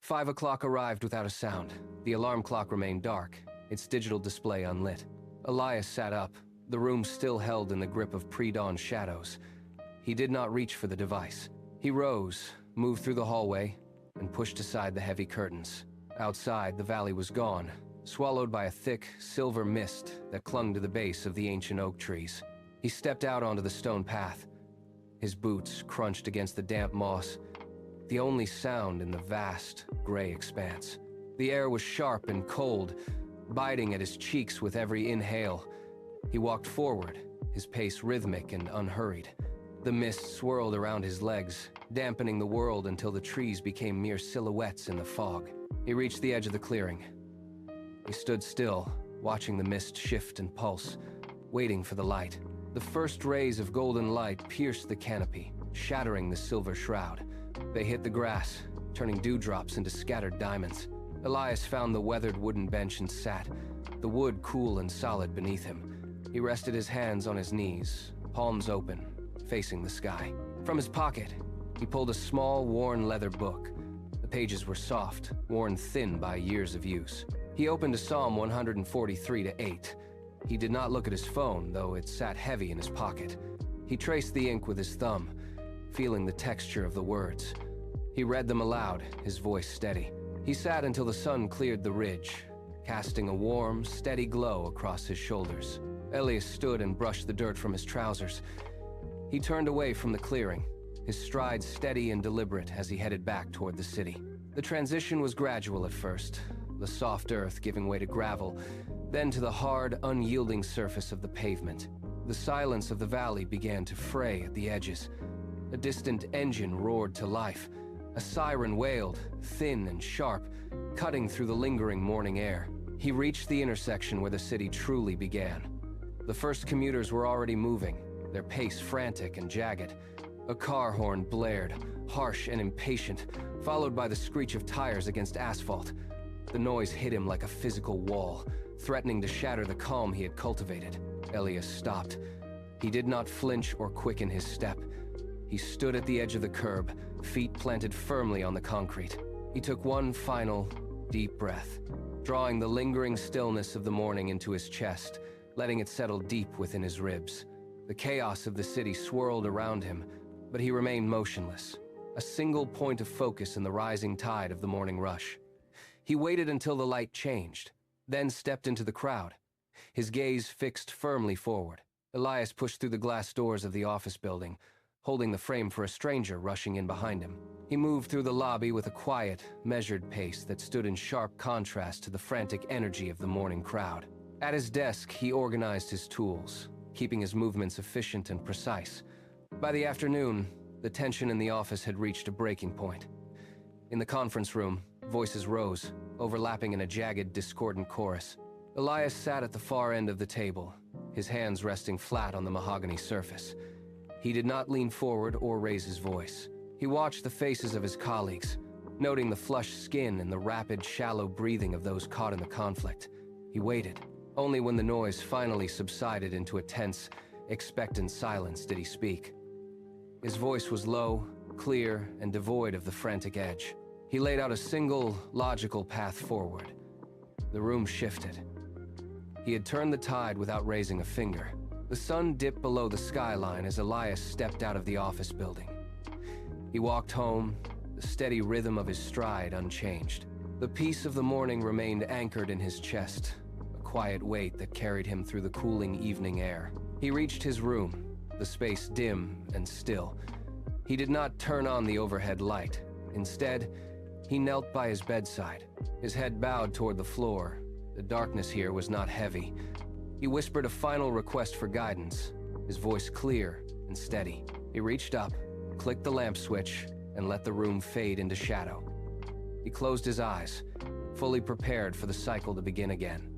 5 o'clock arrived without a sound. The alarm clock remained dark, its digital display unlit. Elias sat up, the room still held in the grip of pre-dawn shadows. He did not reach for the device. He rose, moved through the hallway, and pushed aside the heavy curtains. Outside, the valley was gone, swallowed by a thick, silver mist that clung to the base of the ancient oak trees. He stepped out onto the stone path. His boots crunched against the damp moss, the only sound in the vast, gray expanse. The air was sharp and cold, biting at his cheeks with every inhale. He walked forward, his pace rhythmic and unhurried. The mist swirled around his legs, dampening the world until the trees became mere silhouettes in the fog. He reached the edge of the clearing. He stood still, watching the mist shift and pulse, waiting for the light. The first rays of golden light pierced the canopy, shattering the silver shroud. They hit the grass, turning dewdrops into scattered diamonds. Elias found the weathered wooden bench and sat, the wood cool and solid beneath him. He rested his hands on his knees, palms open, facing the sky. From his pocket, he pulled a small, worn leather book. The pages were soft, worn thin by years of use. He opened to Psalm 143-8. He did not look at his phone, though it sat heavy in his pocket. He traced the ink with his thumb, feeling the texture of the words. He read them aloud, his voice steady. He sat until the sun cleared the ridge, casting a warm, steady glow across his shoulders. Elias stood and brushed the dirt from his trousers. He turned away from the clearing, his stride steady and deliberate as he headed back toward the city. The transition was gradual at first, the soft earth giving way to gravel, then to the hard, unyielding surface of the pavement. The silence of the valley began to fray at the edges. A distant engine roared to life. A siren wailed, thin and sharp, cutting through the lingering morning air. He reached the intersection where the city truly began. The first commuters were already moving, their pace frantic and jagged. A car horn blared, harsh and impatient, followed by the screech of tires against asphalt. The noise hit him like a physical wall, threatening to shatter the calm he had cultivated. Elias stopped. He did not flinch or quicken his step. He stood at the edge of the curb, feet planted firmly on the concrete. He took one final, deep breath, drawing the lingering stillness of the morning into his chest, letting it settle deep within his ribs. The chaos of the city swirled around him, but he remained motionless, a single point of focus in the rising tide of the morning rush. He waited until the light changed, then stepped into the crowd, his gaze fixed firmly forward. Elias pushed through the glass doors of the office building, holding the frame for a stranger rushing in behind him. He moved through the lobby with a quiet, measured pace that stood in sharp contrast to the frantic energy of the morning crowd. At his desk, he organized his tools, keeping his movements efficient and precise. By the afternoon, the tension in the office had reached a breaking point. In the conference room, voices rose, overlapping in a jagged, discordant chorus. Elias sat at the far end of the table, his hands resting flat on the mahogany surface. He did not lean forward or raise his voice. He watched the faces of his colleagues, noting the flushed skin and the rapid, shallow breathing of those caught in the conflict. He waited. Only when the noise finally subsided into a tense, expectant silence did he speak. His voice was low, clear, and devoid of the frantic edge. He laid out a single, logical path forward. The room shifted. He had turned the tide without raising a finger. The sun dipped below the skyline as Elias stepped out of the office building. He walked home, the steady rhythm of his stride unchanged. The peace of the morning remained anchored in his chest, a quiet weight that carried him through the cooling evening air. He reached his room, the space dim and still. He did not turn on the overhead light. Instead, he knelt by his bedside, his head bowed toward the floor. The darkness here was not heavy. He whispered a final request for guidance, his voice clear and steady. He reached up, clicked the lamp switch, and let the room fade into shadow. He closed his eyes, fully prepared for the cycle to begin again.